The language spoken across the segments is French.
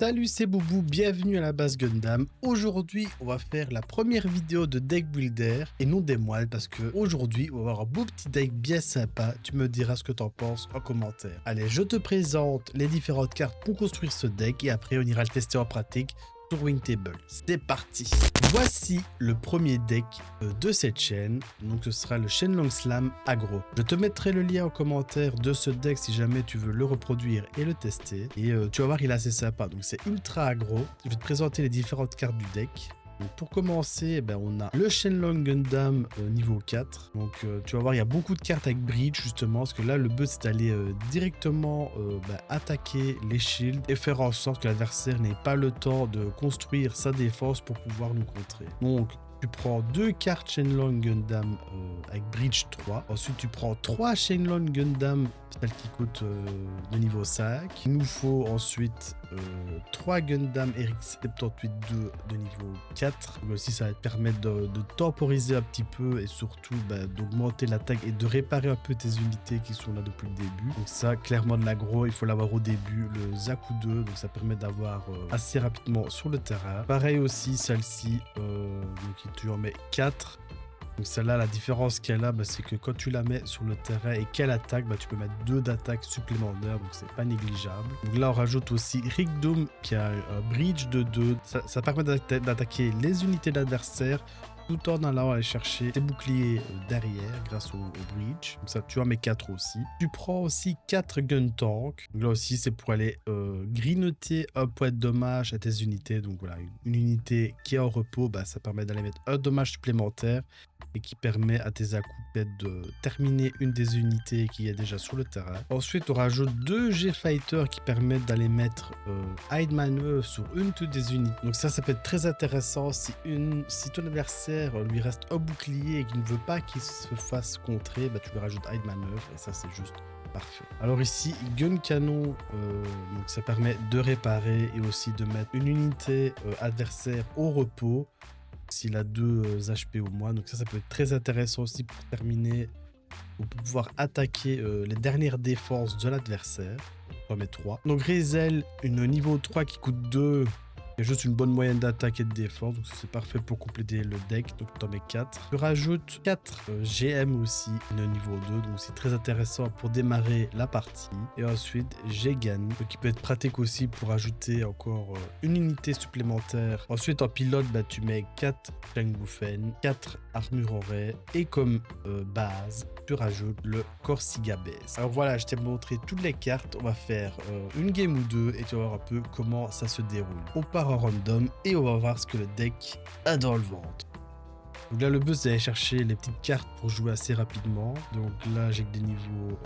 Salut, c'est Boubou, bienvenue à la base Gundam. Aujourd'hui, on va faire la première vidéo de deck builder et non des moelles parce que aujourd'hui, on va avoir un beau petit deck bien sympa. Tu me diras ce que t'en penses en commentaire. Allez, je te présente les différentes cartes pour construire ce deck et après on ira le tester en pratique sur Wingtable. C'est parti. Voici le premier deck de cette chaîne. Donc ce sera le Shenlong Slam Aggro. Je te mettrai le lien en commentaire de ce deck si jamais tu veux le reproduire et le tester. Et tu vas voir, il est assez sympa. Donc c'est ultra aggro. Je vais te présenter les différentes cartes du deck. Donc pour commencer, on a le Shenlong Gundam niveau 4. Donc tu vas voir, il y a beaucoup de cartes avec Bridge justement. Parce que là, le but c'est d'aller directement attaquer les shields et faire en sorte que l'adversaire n'ait pas le temps de construire sa défense pour pouvoir nous contrer. Donc tu prends 2 cartes Shenlong Gundam avec Bridge 3. Ensuite, tu prends 3 Shenlong Gundam, celles qui coûtent de niveau 5. Il nous faut ensuite 3 Gundam RX-78-2 de niveau 4. Donc aussi, ça va te permettre de temporiser un petit peu et surtout d'augmenter l'attaque et de réparer un peu tes unités qui sont là depuis le début. Donc ça, clairement de l'aggro, il faut l'avoir au début. Le Zaku 2, donc ça permet d'avoir assez rapidement sur le terrain. Pareil aussi, celle-ci, donc tu en mets 4. Donc celle-là, la différence qu'elle a, c'est que quand tu la mets sur le terrain et qu'elle attaque, tu peux mettre 2 d'attaque supplémentaires, donc c'est pas négligeable. Donc là, on rajoute aussi Rigdom qui a un bridge de 2. Ça permet d'attaquer les unités d'adversaire tout en allant aller chercher tes boucliers derrière grâce au bridge. Comme ça, tu en mets 4 aussi. Tu prends aussi 4 gun tank. Donc là aussi, c'est pour aller grignoter un point de dommage à tes unités. Donc voilà, une unité qui est en repos, ça permet d'aller mettre un dommage supplémentaire et qui permet à tes accoupettes de terminer une des unités qui est déjà sur le terrain. Ensuite, on rajoute 2 G-Fighters qui permettent d'aller mettre hide maneuver sur une de des unités. Donc ça peut être très intéressant si ton adversaire lui reste un bouclier et qu'il ne veut pas qu'il se fasse contrer, tu lui rajoutes hide maneuver et ça c'est juste parfait. Alors ici, gun canon, donc ça permet de réparer et aussi de mettre une unité adversaire au repos s'il a 2 HP au moins. Donc ça peut être très intéressant aussi pour terminer ou pour pouvoir attaquer les dernières défenses de l'adversaire. On met 3. Donc Rezel, une niveau 3 qui coûte 2. Il y a juste une bonne moyenne d'attaque et de défense, donc c'est parfait pour compléter le deck. Donc tu en mets 4. Tu rajoutes 4 GM aussi, le niveau 2, donc c'est très intéressant pour démarrer la partie. Et ensuite Jegan, qui peut être pratique aussi pour ajouter encore une unité supplémentaire. Ensuite en pilote, tu mets 4 Changbufen, 4 armure en raie et comme base, tu rajoutes le Corsica Base. Alors voilà, je t'ai montré toutes les cartes. On va faire une game ou deux et tu vas voir un peu comment ça se déroule. On part en random et on va voir ce que le deck a dans le ventre. Donc là, le but, c'est d'aller chercher les petites cartes pour jouer assez rapidement. Donc là, j'ai que des niveaux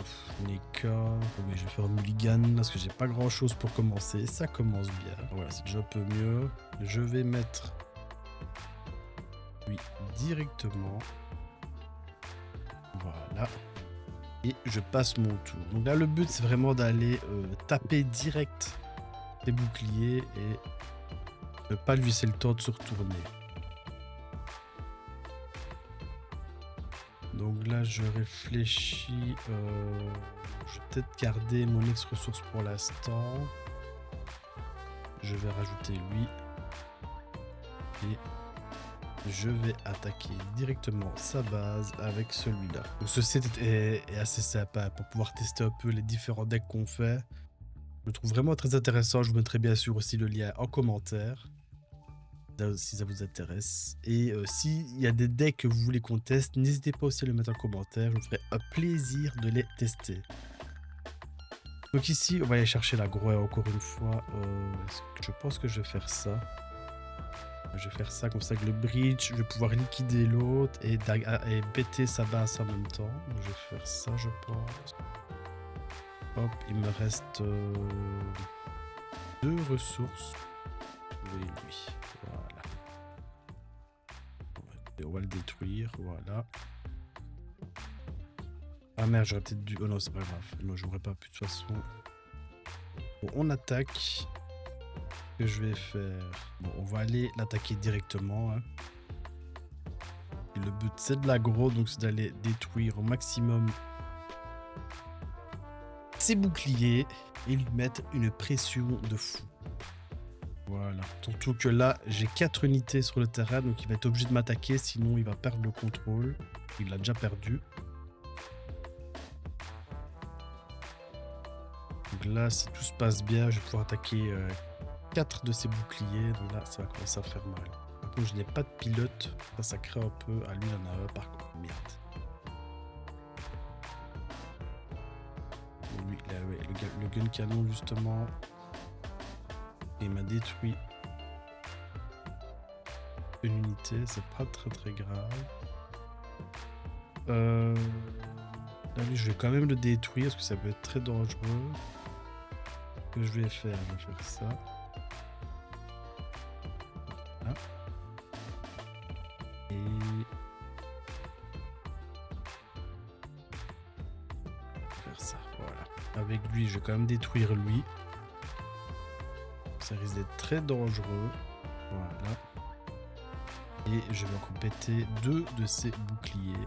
NK. Mais je vais faire mulligan parce que j'ai pas grand chose pour commencer. Ça commence bien. Voilà, c'est déjà un peu mieux. Je vais mettre lui directement. Voilà. Et je passe mon tour. Donc là, le but, c'est vraiment d'aller taper direct les boucliers et ne pas lui laisser le temps de se retourner. Donc là, je réfléchis. Je vais peut-être garder mon ex-ressource pour l'instant. Je vais rajouter lui. Et je vais attaquer directement sa base avec celui-là. Donc ce set est assez sympa pour pouvoir tester un peu les différents decks qu'on fait. Je le trouve vraiment très intéressant. Je vous mettrai bien sûr aussi le lien en commentaire si ça vous intéresse. Et s'il y a des decks que vous voulez qu'on teste, n'hésitez pas aussi à le mettre en commentaire. Je vous ferai un plaisir de les tester. Donc ici, on va aller chercher la groie encore une fois. Je pense que je vais faire ça. Je vais faire ça comme ça avec le bridge. Je vais pouvoir liquider l'autre et bêter sa base en même temps. Donc, je vais faire ça, je pense. Hop, il me reste 2 ressources. Oui, lui. Voilà. On va le détruire. Voilà. Ah merde, j'aurais peut-être dû... Oh non, c'est pas grave. Non, j'aurais pas pu de toute façon. Bon, on attaque. Que je vais faire. Bon, on va aller l'attaquer directement. Hein. Et le but, c'est de l'aggro, donc c'est d'aller détruire au maximum ses boucliers et lui mettre une pression de fou. Voilà. Surtout que là, j'ai 4 unités sur le terrain, donc il va être obligé de m'attaquer, sinon il va perdre le contrôle. Il l'a déjà perdu. Donc là, si tout se passe bien, je vais pouvoir attaquer 4 de ses boucliers. Donc là, ça va commencer à faire mal. Par contre, je n'ai pas de pilote. Ça crée un peu. Ah, lui, il en a un par contre. Merde. Lui, là, ouais, le gun canon, justement. Il m'a détruit une unité. C'est pas très grave. Là, lui, je vais quand même le détruire parce que ça peut être très dangereux. Ce que je vais faire ça. Voilà. Et faire ça, voilà. Avec lui, je vais quand même détruire lui. Ça risque d'être très dangereux. Voilà. Et je vais encore péter 2 de ses boucliers.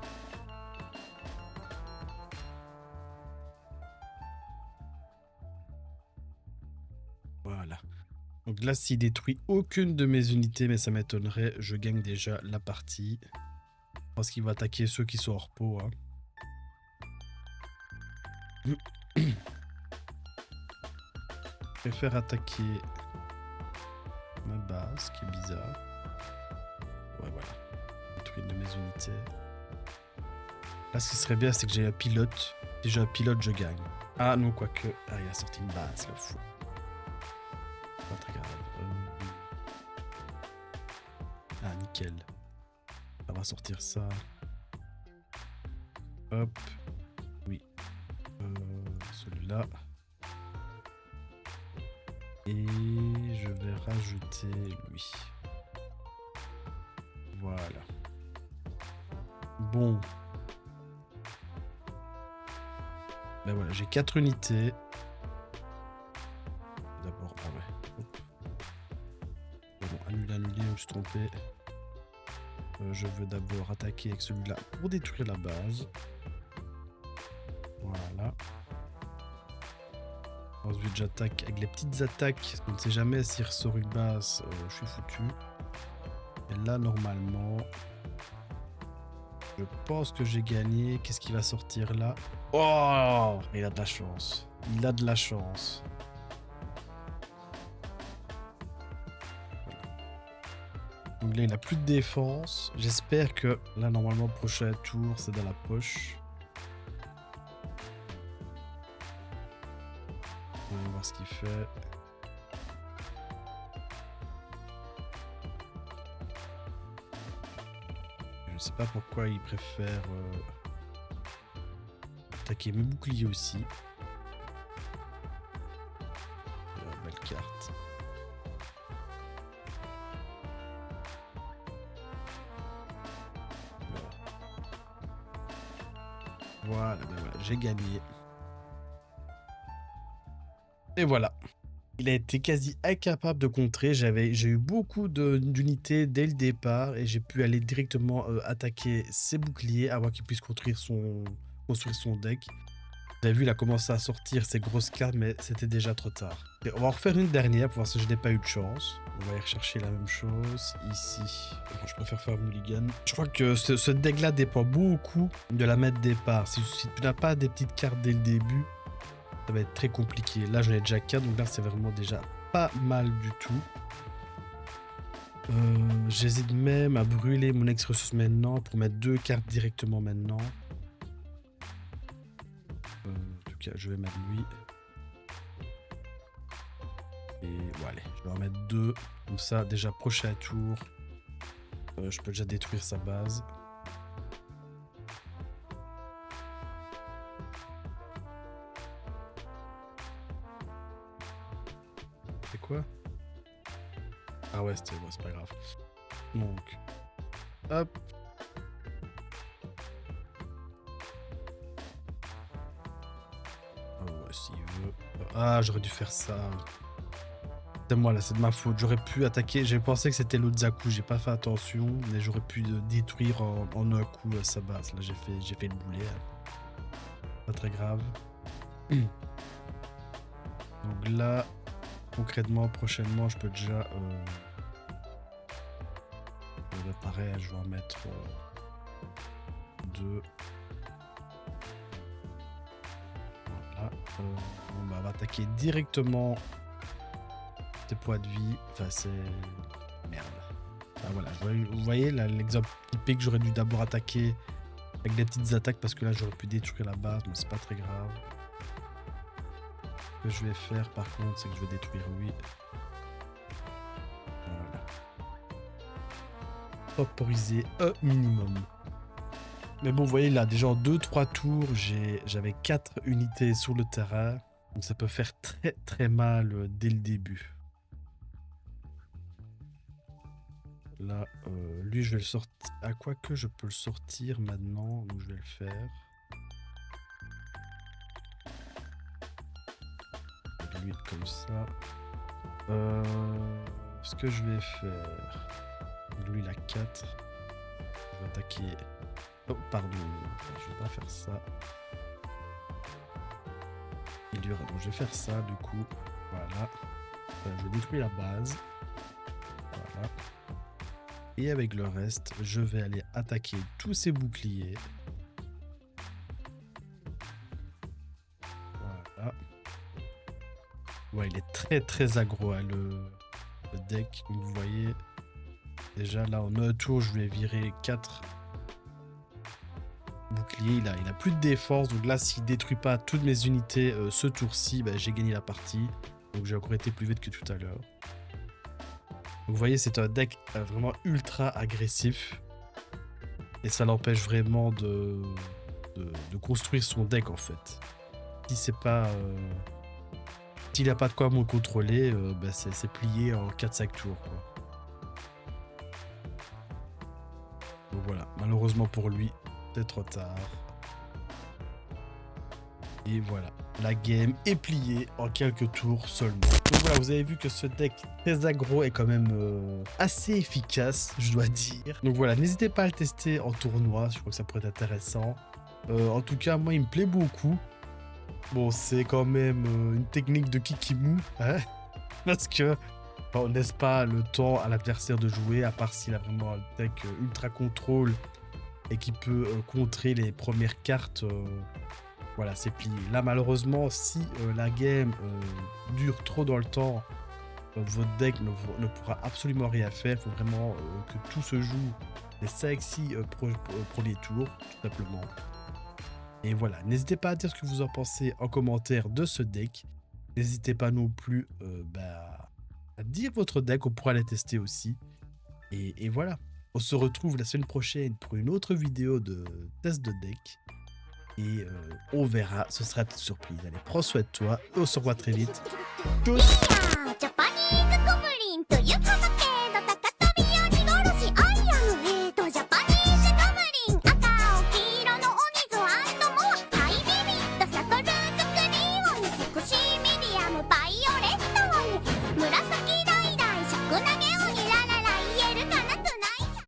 Voilà. Donc là, s'il détruit aucune de mes unités, mais ça m'étonnerait, je gagne déjà la partie. Parce qu'il va attaquer ceux qui sont en repos. Hein. Je préfère attaquer ma base, ce qui est bizarre. Ouais, voilà. Détruire une de mes unités. Là, ce qui serait bien, c'est que j'ai un pilote. Si j'ai un pilote, je gagne. Ah non, quoique. Ah, il a sorti une base, le fou. Pas très grave. Ah, nickel. Ça va sortir ça. Hop. Oui. Celui-là. Et je vais rajouter lui. Voilà. Bon. Ben voilà, j'ai 4 unités. D'abord, ah ouais. Hop. Bon, annuler, je me suis trompé. Je veux d'abord attaquer avec celui-là pour détruire la base. Voilà. Ensuite, j'attaque avec les petites attaques. On ne sait jamais s'il ressort une base, je suis foutu. Et là, normalement, je pense que j'ai gagné. Qu'est-ce qui va sortir là? Oh, il a de la chance. Il a de la chance. Donc là, il n'a plus de défense. J'espère que là, normalement, prochain tour, c'est dans la poche. On va voir ce qu'il fait. Je ne sais pas pourquoi il préfère attaquer mes boucliers aussi. Belle carte. Voilà, ben voilà, j'ai gagné. Et voilà. Il a été quasi incapable de contrer. J'ai eu beaucoup d'unités dès le départ et j'ai pu aller directement attaquer ses boucliers avant qu'il puisse construire son deck. Vous avez vu, il a commencé à sortir ses grosses cartes, mais c'était déjà trop tard. Et on va en refaire une dernière pour voir si je n'ai pas eu de chance. On va aller rechercher la même chose ici. Je préfère faire mulligan. Je crois que ce deck-là dépend beaucoup de la mètre départ. Si tu n'as pas des petites cartes dès le début, ça va être très compliqué. Là, j'en ai déjà 4, donc là, c'est vraiment déjà pas mal du tout. J'hésite même à brûler mon ex-ressource maintenant pour mettre 2 cartes directement maintenant. En tout cas, je vais mettre lui. Et voilà, je vais en mettre 2. Comme ça, déjà, prochain tour, je peux déjà détruire sa base. C'est quoi? Ah ouais, c'était bon, c'est pas grave. Donc, hop. Oh ouais, s'il veut. Ah, j'aurais dû faire ça. C'est moi là, c'est de ma faute. J'aurais pu attaquer. J'ai pensé que c'était l'autre Zaku. J'ai pas fait attention, mais j'aurais pu détruire en un coup sa base. Là, j'ai fait le boulet. Pas très grave. Donc là, concrètement, prochainement, je peux déjà... pareil, je vais en mettre 2. Voilà. On va attaquer directement tes points de vie. Enfin, c'est... Merde. Ah, voilà, vous voyez l'exemple typique, j'aurais dû d'abord attaquer avec des petites attaques parce que là, j'aurais pu détruire la base, mais c'est pas très grave. Ce que je vais faire, par contre, c'est que je vais détruire lui. Voilà. Temporiser un minimum. Mais bon, vous voyez là, déjà en 2-3 tours, j'avais 4 unités sur le terrain. Donc ça peut faire très très mal dès le début. Là, lui, je vais le sortir. À quoi que je peux le sortir maintenant, donc je vais le faire. Lui comme ça. Ce que je vais faire. Lui, il a 4. Je vais attaquer. Oh, pardon. Je vais pas faire ça. Il y aura... Donc, je vais faire ça, du coup. Voilà. Je vais détruire la base. Voilà. Et avec le reste, je vais aller attaquer tous ces boucliers. Voilà. Ouais, il est très très aggro, hein, le deck. Comme vous voyez, déjà là en un tour, je vais virer 4 boucliers. Il a plus de défense. Donc là, s'il détruit pas toutes mes unités ce tour-ci, bah, j'ai gagné la partie. Donc j'ai encore été plus vite que tout à l'heure. Vous voyez, c'est un deck vraiment ultra agressif. Et ça l'empêche vraiment de construire son deck en fait. Si c'est pas... S'il n'a pas de quoi me contrôler, bah c'est plié en 4-5 tours, quoi. Donc voilà, malheureusement pour lui, c'est trop tard. Et voilà, la game est pliée en quelques tours seulement. Donc voilà, vous avez vu que ce deck très aggro est quand même assez efficace, je dois dire. Donc voilà, n'hésitez pas à le tester en tournoi, je crois que ça pourrait être intéressant. En tout cas, moi, il me plaît beaucoup. Bon, c'est quand même une technique de Kikimu, hein, parce que on laisse pas le temps à l'adversaire de jouer, à part s'il a vraiment un deck ultra contrôle et qui peut contrer les premières cartes. Voilà, c'est plié. Là, malheureusement, si la game dure trop dans le temps, votre deck ne pourra absolument rien faire. Il faut vraiment que tout se joue les 5-6 premiers tours, tout simplement. Et voilà, n'hésitez pas à dire ce que vous en pensez en commentaire de ce deck. N'hésitez pas non plus à dire votre deck, on pourra les tester aussi. Et voilà, on se retrouve la semaine prochaine pour une autre vidéo de test de deck. Et on verra, ce sera une surprise. Allez, prends soin de toi et on se revoit très vite. Tchuss!